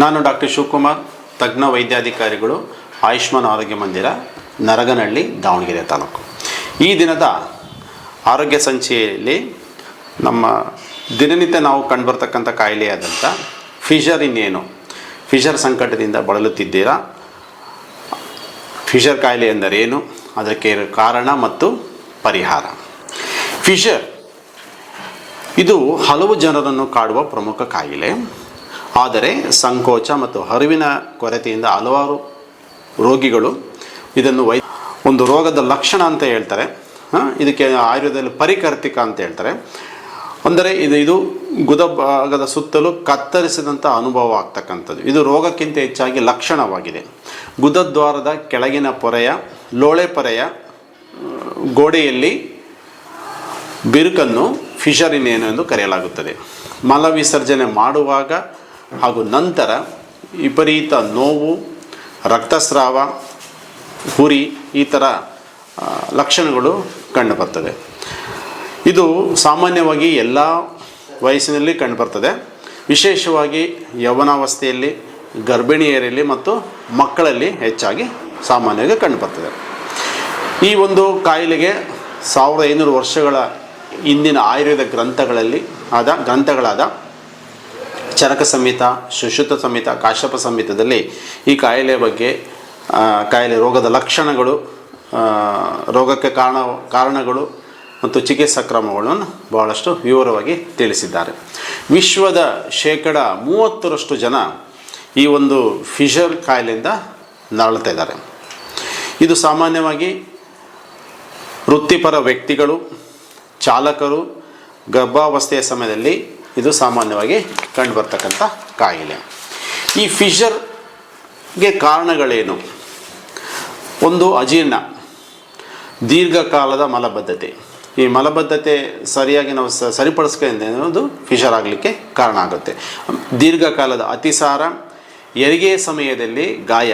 ನಾನು ಡಾಕ್ಟರ್ ಶಿವಕುಮಾರ್, ತಜ್ಞ ವೈದ್ಯಾಧಿಕಾರಿಗಳು, ಆಯುಷ್ಮಾನ್ ಆರೋಗ್ಯ ಮಂದಿರ, ನರಗನಹಳ್ಳಿ, ದಾವಣಗೆರೆ ತಾಲೂಕು. ಈ ದಿನದ ಆರೋಗ್ಯ ಸಂಚಿಕೆಯಲ್ಲಿ ನಮ್ಮ ದಿನನಿತ್ಯ ನಾವು ಕಂಡುಬರ್ತಕ್ಕಂಥ ಕಾಯಿಲೆಯಾದಂಥ ಫಿಷರ್ ಇನ್ನೇನು, ಫಿಷರ್ ಸಂಕಟದಿಂದ ಬಳಲುತ್ತಿದ್ದೀರಾ? ಫಿಷರ್ ಕಾಯಿಲೆ ಎಂದರೇನು, ಅದಕ್ಕೆ ಕಾರಣ ಮತ್ತು ಪರಿಹಾರ. ಫಿಷರ್ ಇದು ಹಲವು ಜನರನ್ನು ಕಾಡುವ ಪ್ರಮುಖ ಕಾಯಿಲೆ. ಆದರೆ ಸಂಕೋಚ ಮತ್ತು ಅರಿವಿನ ಕೊರತೆಯಿಂದ ಹಲವಾರು ರೋಗಿಗಳು ಇದನ್ನು ಒಂದು ರೋಗದ ಲಕ್ಷಣ ಅಂತ ಹೇಳ್ತಾರೆ. ಇದಕ್ಕೆ ಆಯುರ್ವೇದದಲ್ಲಿ ಪರಿಕರ್ತಿಕ ಅಂತ ಹೇಳ್ತಾರೆ. ಅಂದರೆ ಇದು ಗುದ ಭಾಗದ ಸುತ್ತಲೂ ಕತ್ತರಿಸಿದಂಥ ಅನುಭವ ಆಗ್ತಕ್ಕಂಥದ್ದು. ಇದು ರೋಗಕ್ಕಿಂತ ಹೆಚ್ಚಾಗಿ ಲಕ್ಷಣವಾಗಿದೆ. ಗುದದ್ವಾರದ ಕೆಳಗಿನ ಪೊರೆಯ ಲೋಳೆ ಪೊರೆಯ ಗೋಡೆಯಲ್ಲಿ ಬಿರುಕನ್ನು ಫಿಷರ್ ಇನ್ನೇನು ಎಂದು ಕರೆಯಲಾಗುತ್ತದೆ. ಮಲ ವಿಸರ್ಜನೆ ಮಾಡುವಾಗ ಹಾಗೂ ನಂತರ ವಿಪರೀತ ನೋವು, ರಕ್ತಸ್ರಾವ, ಉರಿ ಈ ಥರ ಲಕ್ಷಣಗಳು ಕಂಡುಬರ್ತದೆ. ಇದು ಸಾಮಾನ್ಯವಾಗಿ ಎಲ್ಲ ವಯಸ್ಸಿನಲ್ಲಿ ಕಂಡುಬರ್ತದೆ. ವಿಶೇಷವಾಗಿ ಯೌವನಾವಸ್ಥೆಯಲ್ಲಿ, ಗರ್ಭಿಣಿಯರಲ್ಲಿ ಮತ್ತು ಮಕ್ಕಳಲ್ಲಿ ಹೆಚ್ಚಾಗಿ ಸಾಮಾನ್ಯವಾಗಿ ಕಂಡುಬರ್ತದೆ. ಈ ಒಂದು ಕಾಯಿಲೆಗೆ 1500 ವರ್ಷಗಳ ಇಂದಿನ ಆಯುರ್ವೇದ ಗ್ರಂಥಗಳಾದ ಚರಕ ಸಂಹಿತ, ಸುಶ್ರುತ ಸಂಹಿತ, ಕಾಶ್ಯಪ ಸಂಹಿತದಲ್ಲಿ ಈ ಕಾಯಿಲೆ ಬಗ್ಗೆ, ಕಾಯಿಲೆ ರೋಗದ ಲಕ್ಷಣಗಳು, ರೋಗಕ್ಕೆ ಕಾರಣಗಳು ಮತ್ತು ಚಿಕಿತ್ಸಾ ಕ್ರಮಗಳನ್ನು ಬಹಳಷ್ಟು ವಿವರವಾಗಿ ತಿಳಿಸಿದ್ದಾರೆ. ವಿಶ್ವದ 30% ಜನ ಈ ಒಂದು ಫಿಷರ್ ಕಾಯಿಲೆಯಿಂದ ನರಳುತ್ತಾ ಇದ್ದಾರೆ. ಇದು ಸಾಮಾನ್ಯವಾಗಿ ವೃತ್ತಿಪರ ವ್ಯಕ್ತಿಗಳು, ಚಾಲಕರು, ಗರ್ಭಾವಸ್ಥೆಯ ಸಮಯದಲ್ಲಿ ಇದು ಸಾಮಾನ್ಯವಾಗಿ ಕಂಡುಬರ್ತಕ್ಕಂಥ ಕಾಯಿಲೆ. ಈ ಫಿಷರ್ಗೆ ಕಾರಣಗಳೇನು? ಒಂದು ಅಜೀರ್ಣ, ದೀರ್ಘಕಾಲದ ಮಲಬದ್ಧತೆ. ಈ ಮಲಬದ್ಧತೆ ಸರಿಯಾಗಿ ನಾವು ಸರಿಪಡಿಸ್ಕೊಳ್ಳೋದು ಫಿಷರ್ ಆಗಲಿಕ್ಕೆ ಕಾರಣ ಆಗುತ್ತೆ. ದೀರ್ಘಕಾಲದ ಅತಿಸಾರ, ಹೆರಿಗೆಯ ಸಮಯದಲ್ಲಿ ಗಾಯ,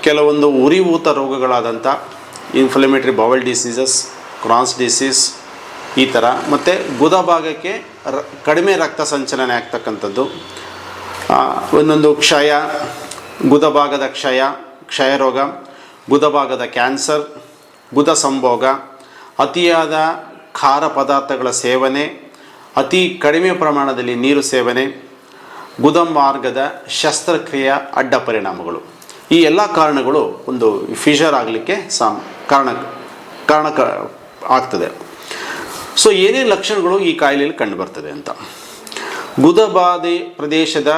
ಕೆಲವೊಂದು ಉರಿಯೂತ ರೋಗಗಳಾದಂಥ inflammatory bowel diseases, Crohn's disease ಈ ಥರ, ಮತ್ತು ಗುದ ಭಾಗಕ್ಕೆ ಕಡಿಮೆ ರಕ್ತ ಸಂಚಲನೆ ಆಗ್ತಕ್ಕಂಥದ್ದು, ಒಂದೊಂದು ಕ್ಷಯ, ಗುದ ಭಾಗದ ಕ್ಷಯರೋಗ, ಗುದ ಭಾಗದ ಕ್ಯಾನ್ಸರ್, ಗುದ ಸಂಭೋಗ, ಅತಿಯಾದ ಖಾರ ಪದಾರ್ಥಗಳ ಸೇವನೆ, ಅತಿ ಕಡಿಮೆ ಪ್ರಮಾಣದಲ್ಲಿ ನೀರು ಸೇವನೆ, ಗುದ ಮಾರ್ಗದ ಶಸ್ತ್ರಕ್ರಿಯೆ ಅಡ್ಡ ಪರಿಣಾಮಗಳು. ಈ ಎಲ್ಲ ಕಾರಣಗಳು ಒಂದು ಫಿಷರ್ ಆಗಲಿಕ್ಕೆ ಕಾರಣ ಆಗ್ತದೆ. ಸೊ ಏನೇನು ಲಕ್ಷಣಗಳು ಈ ಕಾಯಿಲೆಯಲ್ಲಿ ಕಂಡುಬರ್ತದೆ ಅಂತ. ಗುದಬಾಧೆ ಪ್ರದೇಶದ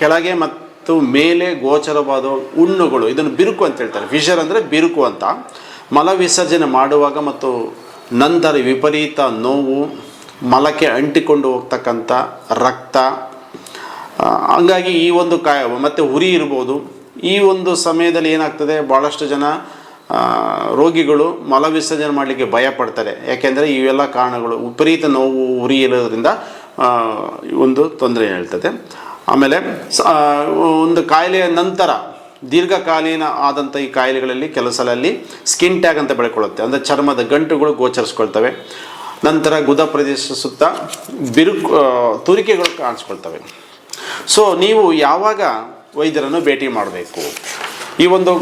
ಕೆಳಗೆ ಮತ್ತು ಮೇಲೆ ಗೋಚರವಾದ ಹುಣ್ಣುಗಳು, ಇದನ್ನು ಬಿರುಕು ಅಂತ ಹೇಳ್ತಾರೆ. ಫಿಷರ್ ಅಂದರೆ ಬಿರುಕು ಅಂತ. ಮಲ ವಿಸರ್ಜನೆ ಮಾಡುವಾಗ ಮತ್ತು ನಂತರ ವಿಪರೀತ ನೋವು, ಮಲಕ್ಕೆ ಅಂಟಿಕೊಂಡು ಹೋಗ್ತಕ್ಕಂಥ ರಕ್ತ, ಹಂಗಾಗಿ ಈ ಒಂದು ಮತ್ತು ಉರಿ ಇರ್ಬೋದು. ಈ ಒಂದು ಸಮಯದಲ್ಲಿ ಏನಾಗ್ತದೆ, ಭಾಳಷ್ಟು ಜನ ರೋಗಿಗಳು ಮಲ ವಿಸರ್ಜನೆ ಮಾಡಲಿಕ್ಕೆ ಭಯ ಪಡ್ತಾರೆ. ಯಾಕೆಂದರೆ ಇವೆಲ್ಲ ಕಾರಣಗಳು, ವಿಪರೀತ ನೋವು, ಉರಿ ಇರೋದ್ರಿಂದ ಒಂದು ತೊಂದರೆ ಹೇಳ್ತದೆ. ಆಮೇಲೆ ಒಂದು ಕಾಯಿಲೆಯ ನಂತರ ದೀರ್ಘಕಾಲೀನ ಆದಂಥ ಈ ಕಾಯಿಲೆಗಳಲ್ಲಿ ಕೆಲವು ಸಲ ಸ್ಕಿನ್ ಟ್ಯಾಗ್ ಅಂತ ಬೆಳ್ಕೊಳ್ಳುತ್ತೆ. ಅಂದರೆ ಚರ್ಮದ ಗಂಟುಗಳು ಗೋಚರಿಸ್ಕೊಳ್ತವೆ. ನಂತರ ಗುದ ಪ್ರದೇಶ ಸುತ್ತ ತುರಿಕೆಗಳು ಕಾಣಿಸ್ಕೊಳ್ತವೆ. ಸೊ ನೀವು ಯಾವಾಗ ವೈದ್ಯರನ್ನು ಭೇಟಿ ಮಾಡಬೇಕು? ಈ ಒಂದು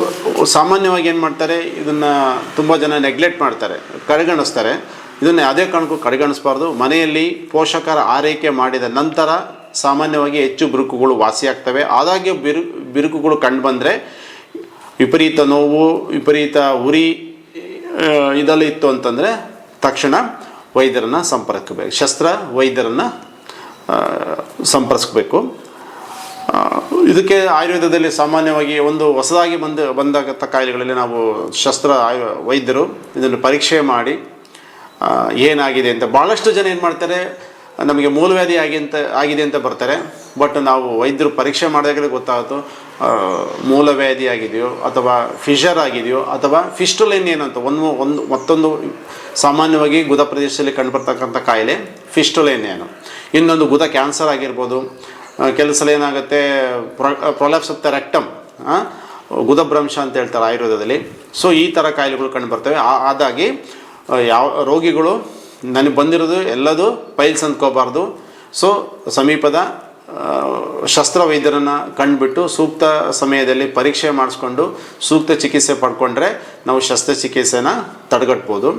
ಸಾಮಾನ್ಯವಾಗಿ ಏನು ಮಾಡ್ತಾರೆ, ಇದನ್ನು ತುಂಬ ಜನ ನೆಗ್ಲೆಕ್ಟ್ ಮಾಡ್ತಾರೆ, ಕಡೆಗಣಿಸ್ತಾರೆ. ಇದನ್ನು ಯಾವುದೇ ಕಾರಣಕ್ಕೂ ಕಡೆಗಣಿಸಬಾರ್ದು. ಮನೆಯಲ್ಲಿ ಪೋಷಕರ ಆರೈಕೆ ಮಾಡಿದ ನಂತರ ಸಾಮಾನ್ಯವಾಗಿ ಹೆಚ್ಚು ಬಿರುಕುಗಳು ವಾಸಿಯಾಗ್ತವೆ. ಆದಾಗ್ಯೂ ಬಿರುಕುಗಳು ಕಂಡುಬಂದರೆ, ವಿಪರೀತ ನೋವು, ವಿಪರೀತ ಉರಿ ಇದೆಲ್ಲ ಇತ್ತು ಅಂತಂದರೆ ತಕ್ಷಣ ವೈದ್ಯರನ್ನು ವೈದ್ಯರನ್ನು ಸಂಪರ್ಕಿಸಬೇಕು. ಇದಕ್ಕೆ ಆಯುರ್ವೇದದಲ್ಲಿ ಸಾಮಾನ್ಯವಾಗಿ ಒಂದು ಹೊಸದಾಗಿ ಬಂದಾಗತ್ತ ಕಾಯಿಲೆಗಳಲ್ಲಿ ನಾವು ವೈದ್ಯರು ಇದನ್ನು ಪರೀಕ್ಷೆ ಮಾಡಿ ಏನಾಗಿದೆ ಅಂತ. ಭಾಳಷ್ಟು ಜನ ಏನು ಮಾಡ್ತಾರೆ, ನಮಗೆ ಮೂಲವ್ಯಾಧಿ ಆಗಿದೆ ಅಂತ ಬರ್ತಾರೆ. ಬಟ್ ನಾವು ವೈದ್ಯರು ಪರೀಕ್ಷೆ ಮಾಡಿದಾಗಲೇ ಗೊತ್ತಾಗುತ್ತೋ ಮೂಲವ್ಯಾಧಿ ಆಗಿದೆಯೋ ಅಥವಾ ಫಿಷರ್ ಆಗಿದೆಯೋ ಅಥವಾ ಫಿಸ್ಟುಲೈನ್ ಏನಂತ ಮತ್ತೊಂದು ಸಾಮಾನ್ಯವಾಗಿ ಗುದ ಪ್ರದೇಶದಲ್ಲಿ ಕಂಡುಬರ್ತಕ್ಕಂಥ ಕಾಯಿಲೆ ಫಿಸ್ಟುಲೈನ್ ಏನು. ಇನ್ನೊಂದು ಗುದ ಕ್ಯಾನ್ಸರ್ ಆಗಿರ್ಬೋದು. ಕೆಲವು ಸಲ ಏನಾಗುತ್ತೆ, ಪ್ರೊಲ್ಯಾಪ್ಸ್ ಆಫ್ ದ ರೆಕ್ಟಮ್, ಗುದಭ್ರಂಶ ಅಂತ ಹೇಳ್ತಾರೆ ಆಯುರ್ವೇದದಲ್ಲಿ. ಸೊ ಈ ಥರ ಕಾಯಿಲೆಗಳು ಕಂಡುಬರ್ತವೆ. ಆದಾಗಿ ಯಾವ ರೋಗಿಗಳು ನನಗೆ ಬಂದಿರೋದು ಎಲ್ಲದು ಪೈಲ್ಸ್ ಅಂದ್ಕೋಬಾರ್ದು. ಸೊ ಸಮೀಪದ ಶಸ್ತ್ರವೈದ್ಯರನ್ನು ಕಂಡುಬಿಟ್ಟು ಸೂಕ್ತ ಸಮಯದಲ್ಲಿ ಪರೀಕ್ಷೆ ಮಾಡಿಸ್ಕೊಂಡು ಸೂಕ್ತ ಚಿಕಿತ್ಸೆ ಪಡ್ಕೊಂಡ್ರೆ ನಾವು ಶಸ್ತ್ರಚಿಕಿತ್ಸೆನ ತಡೆಗಟ್ಬೋದು.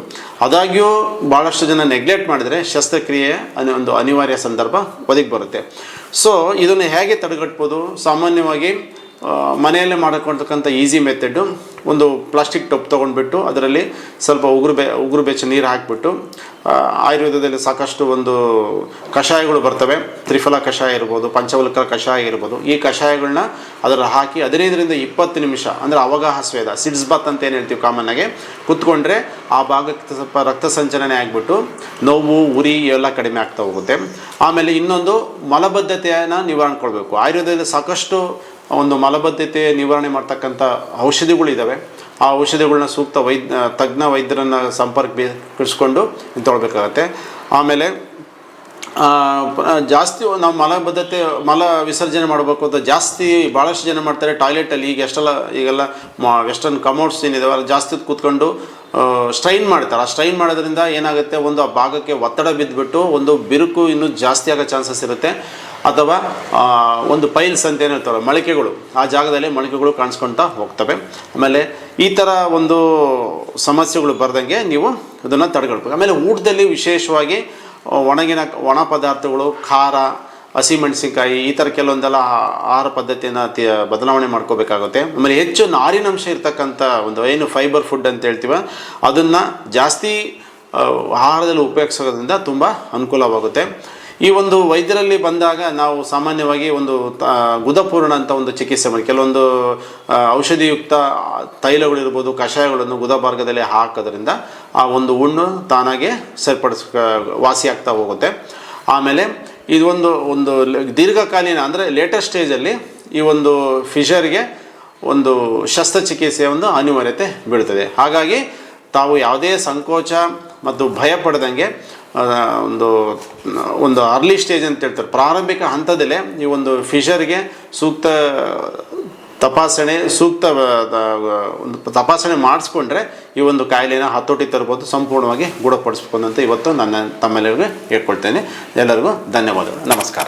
ಆದಾಗ್ಯೂ ಭಾಳಷ್ಟು ಜನ ನೆಗ್ಲೆಕ್ಟ್ ಮಾಡಿದರೆ ಶಸ್ತ್ರಕ್ರಿಯೆ ಒಂದು ಅನಿವಾರ್ಯ ಸಂದರ್ಭ ಒದಗಿ ಬರುತ್ತೆ. ಸೊ ಇದನ್ನು ಹೇಗೆ ತಡೆಗಟ್ಬೋದು? ಸಾಮಾನ್ಯವಾಗಿ ಮನೆಯಲ್ಲೇ ಮಾಡಿಕೊಳ್ತಕ್ಕಂಥ ಈಸಿ ಮೆಥಡು, ಒಂದು ಪ್ಲಾಸ್ಟಿಕ್ ಟೊಪ್ ತೊಗೊಂಡ್ಬಿಟ್ಟು ಅದರಲ್ಲಿ ಸ್ವಲ್ಪ ಉಗುರು ಬೆಚ್ಚ ನೀರು ಹಾಕಿಬಿಟ್ಟು, ಆಯುರ್ವೇದದಲ್ಲಿ ಸಾಕಷ್ಟು ಒಂದು ಕಷಾಯಗಳು ಬರ್ತವೆ, ತ್ರಿಫಲ ಕಷಾಯ ಇರ್ಬೋದು, ಪಂಚವಲ್ಕ ಕಷಾಯ ಇರ್ಬೋದು. ಈ ಕಷಾಯಗಳನ್ನ ಅದರಲ್ಲಿ ಹಾಕಿ 15-20 ನಿಮಿಷ ಅಂದರೆ ಅವಗಾಹ ಸ್ವೇದ, ಸಿಡ್ಸ್ ಬಾತ್ ಅಂತ ಏನು ಹೇಳ್ತೀವಿ ಕಾಮನ್ನಾಗಿ, ಕೂತ್ಕೊಂಡ್ರೆ ಆ ಭಾಗಕ್ಕೆ ಸ್ವಲ್ಪ ರಕ್ತ ಸಂಚಲನೆ ಆಗಿಬಿಟ್ಟು ನೋವು ಉರಿ ಎಲ್ಲ ಕಡಿಮೆ ಆಗ್ತಾ ಹೋಗುತ್ತೆ. ಆಮೇಲೆ ಇನ್ನೊಂದು ಮಲಬದ್ಧತೆಯನ್ನು ನಿವಾರಣೆ ಕೊಡಬೇಕು. ಆಯುರ್ವೇದದಲ್ಲಿ ಸಾಕಷ್ಟು ಒಂದು ಮಲಬದ್ಧತೆ ನಿವಾರಣೆ ಮಾಡ್ತಕ್ಕಂಥ ಔಷಧಿಗಳಿದ್ದಾವೆ. ಆ ಔಷಧಿಗಳನ್ನ ಸೂಕ್ತ ತಜ್ಞ ವೈದ್ಯರನ್ನು ಸಂಪರ್ಕಿಸ್ಕೊಂಡು ತೊಗೊಳ್ಬೇಕಾಗತ್ತೆ. ಆಮೇಲೆ ಜಾಸ್ತಿ ನಾವು ಮಲ ವಿಸರ್ಜನೆ ಮಾಡಬೇಕು ಅಂತ ಭಾಳಷ್ಟು ಜನ ಮಾಡ್ತಾರೆ ಟಾಯ್ಲೆಟಲ್ಲಿ. ಈಗೆಲ್ಲ ವೆಸ್ಟರ್ನ್ ಕಮೋಡ್ಸ್ ಏನಿದಾವೆ ಅಲ್ಲಿ ಜಾಸ್ತಿ ಕೂತ್ಕೊಂಡು ಸ್ಟ್ರೈನ್ ಮಾಡ್ತಾರೆ. ಆ ಸ್ಟ್ರೈನ್ ಮಾಡೋದ್ರಿಂದ ಏನಾಗುತ್ತೆ, ಒಂದು ಆ ಭಾಗಕ್ಕೆ ಒತ್ತಡ ಬಿದ್ದುಬಿಟ್ಟು ಒಂದು ಬಿರುಕು ಇನ್ನೂ ಜಾಸ್ತಿ ಆಗೋ ಚಾನ್ಸಸ್ ಇರುತ್ತೆ. ಅಥವಾ ಒಂದು ಪೈಲ್ಸ್ ಅಂತ ಏನು ಹೇಳ್ತಾರೆ, ಮೊಳಕೆಗಳು, ಆ ಜಾಗದಲ್ಲಿ ಮೊಳಕೆಗಳು ಕಾಣಿಸ್ಕೊಳ್ತಾ ಹೋಗ್ತವೆ. ಆಮೇಲೆ ಈ ಥರ ಒಂದು ಸಮಸ್ಯೆಗಳು ಬರ್ದಂಗೆ ನೀವು ಅದನ್ನು ತಡೆಗಟ್ಬೇಕು. ಆಮೇಲೆ ಊಟದಲ್ಲಿ ವಿಶೇಷವಾಗಿ ಒಣ ಪದಾರ್ಥಗಳು, ಖಾರ, ಹಸಿಮೆಣಸಿನ್ಕಾಯಿ, ಈ ಥರ ಕೆಲವೊಂದೆಲ್ಲ ಆಹಾರ ಪದ್ಧತಿಯನ್ನು ಬದಲಾವಣೆ ಮಾಡ್ಕೋಬೇಕಾಗುತ್ತೆ. ಆಮೇಲೆ ಹೆಚ್ಚು ನಾರಿನಂಶ ಇರ್ತಕ್ಕಂಥ ಒಂದು ಏನು ಫೈಬರ್ ಫುಡ್ ಅಂತ ಹೇಳ್ತೀವ, ಅದನ್ನು ಜಾಸ್ತಿ ಆಹಾರದಲ್ಲಿ ಉಪಯೋಗಿಸೋದ್ರಿಂದ ತುಂಬ ಅನುಕೂಲವಾಗುತ್ತೆ. ಈ ಒಂದು ವೈದ್ಯರಲ್ಲಿ ಬಂದಾಗ ನಾವು ಸಾಮಾನ್ಯವಾಗಿ ಒಂದು ಗುದಪೂರ್ಣ ಅಂತ ಒಂದು ಚಿಕಿತ್ಸೆ ಮಾಡಿ, ಕೆಲವೊಂದು ಔಷಧಿಯುಕ್ತ ತೈಲಗಳಿರ್ಬೋದು, ಕಷಾಯಗಳನ್ನು ಗುದ ಭಾಗದಲ್ಲಿ ಹಾಕೋದ್ರಿಂದ ಆ ಒಂದು ಹುಣ್ಣು ತಾನಾಗೆ ವಾಸಿಯಾಗ್ತಾ ಹೋಗುತ್ತೆ. ಆಮೇಲೆ ಇದು ಒಂದು ದೀರ್ಘಕಾಲೀನ ಅಂದರೆ ಲೇಟೆಸ್ಟ್ ಸ್ಟೇಜಲ್ಲಿ ಈ ಒಂದು ಫಿಷರ್ಗೆ ಒಂದು ಶಸ್ತ್ರಚಿಕಿತ್ಸೆಯ ಒಂದು ಅನಿವಾರ್ಯತೆ ಬೀಳ್ತದೆ. ಹಾಗಾಗಿ ತಾವು ಯಾವುದೇ ಸಂಕೋಚ ಮತ್ತು ಭಯ ಪಡೆದಂಗೆ ಒಂದು ಅರ್ಲಿ ಸ್ಟೇಜ್ ಅಂತ ಹೇಳ್ತಾರೆ, ಪ್ರಾರಂಭಿಕ ಹಂತದಲ್ಲೇ ಈ ಒಂದು ಫಿಷರ್ಗೆ ಸೂಕ್ತ ತಪಾಸಣೆ ಮಾಡಿಸ್ಕೊಂಡ್ರೆ ಈ ಒಂದು ಕಾಯಿಲೆನ ಹತೋಟಿ ತರ್ಬೋದು, ಸಂಪೂರ್ಣವಾಗಿ ಗುಣಪಡಿಸ್ಬೋದು ಅಂತ ಇವತ್ತು ನಾನು ತಮ್ಮೆಲ್ಲರಿಗೂ ಹೇಳ್ಕೊಳ್ತೇನೆ. ಎಲ್ಲರಿಗೂ ಧನ್ಯವಾದಗಳು. ನಮಸ್ಕಾರ.